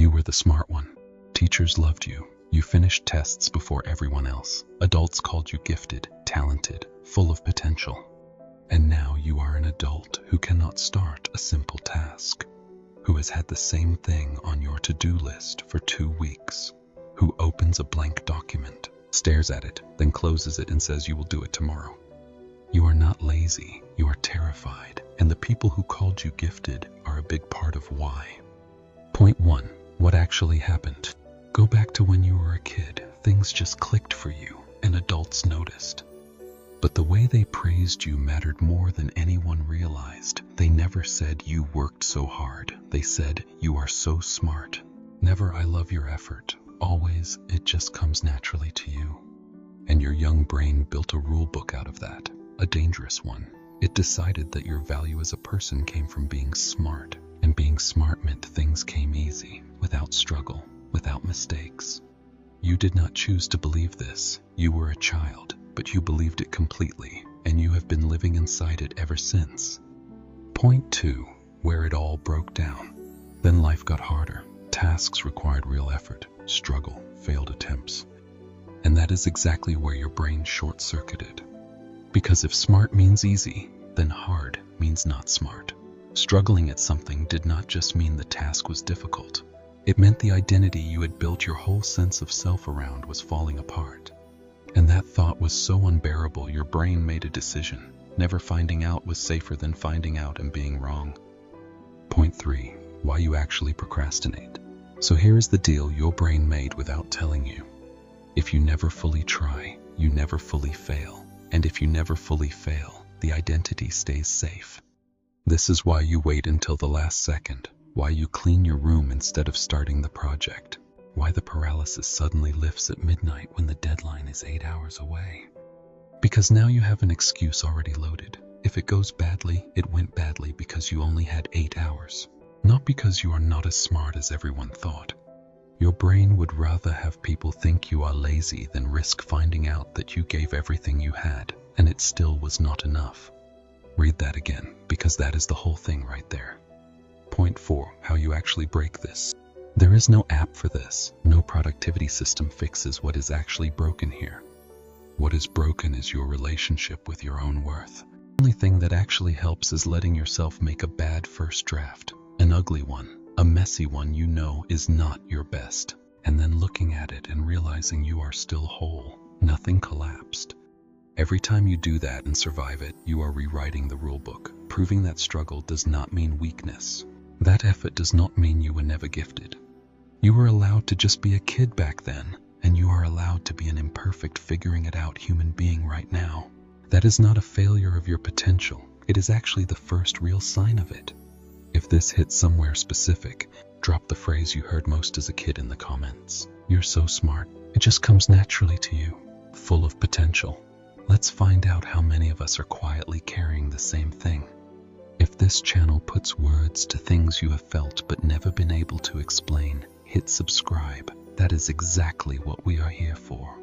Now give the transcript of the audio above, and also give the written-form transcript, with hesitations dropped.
You were the smart one. Teachers loved you. You finished tests before everyone else. Adults called you gifted, talented, full of potential. And now you are an adult who cannot start a simple task, who has had the same thing on your to-do list for 2 weeks, who opens a blank document, stares at it, then closes it and says you will do it tomorrow. You are not lazy, you are terrified, and the people who called you gifted are a big part of why. Point 1. What actually happened? Go back to when you were a kid. Things just clicked for you, and adults noticed. But the way they praised you mattered more than anyone realized. They never said you worked so hard. They said you are so smart. Never I love your effort. Always it just comes naturally to you. And your young brain built a rule book out of that, a dangerous one. It decided that your value as a person came from being smart, and being smart meant things came easy, without struggle, without mistakes. You did not choose to believe this. You were a child, but you believed it completely, and you have been living inside it ever since. Point 2. Where it all broke down. Then life got harder. Tasks required real effort, struggle, failed attempts. And that is exactly where your brain short-circuited. Because if smart means easy, then hard means not smart. Struggling at something did not just mean the task was difficult. It meant the identity you had built your whole sense of self around was falling apart. And that thought was so unbearable your brain made a decision. Never finding out was safer than finding out and being wrong. Point 3. Why you actually procrastinate. So here is the deal your brain made without telling you. If you never fully try, you never fully fail. And if you never fully fail, the identity stays safe. This is why you wait until the last second, why you clean your room instead of starting the project, why the paralysis suddenly lifts at midnight when the deadline is 8 hours away. Because now you have an excuse already loaded. If it goes badly, it went badly because you only had 8 hours, not because you are not as smart as everyone thought. Your brain would rather have people think you are lazy than risk finding out that you gave everything you had, and it still was not enough. Read that again, because that is the whole thing right there. Point 4. How you actually break this. There is no app for this. No productivity system fixes what is actually broken here. What is broken is your relationship with your own worth. The only thing that actually helps is letting yourself make a bad first draft, an ugly one, a messy one you know is not your best, and then looking at it and realizing you are still whole. Nothing collapsed. Every time you do that and survive it, you are rewriting the rulebook, proving that struggle does not mean weakness. That effort does not mean you were never gifted. You were allowed to just be a kid back then, and you are allowed to be an imperfect figuring it out human being right now. That is not a failure of your potential. It is actually the first real sign of it. If this hits somewhere specific, drop the phrase you heard most as a kid in the comments. You're so smart. It just comes naturally to you, full of potential. Let's find out how many of us are quietly carrying the same thing. If this channel puts words to things you have felt but never been able to explain, hit subscribe. That is exactly what we are here for.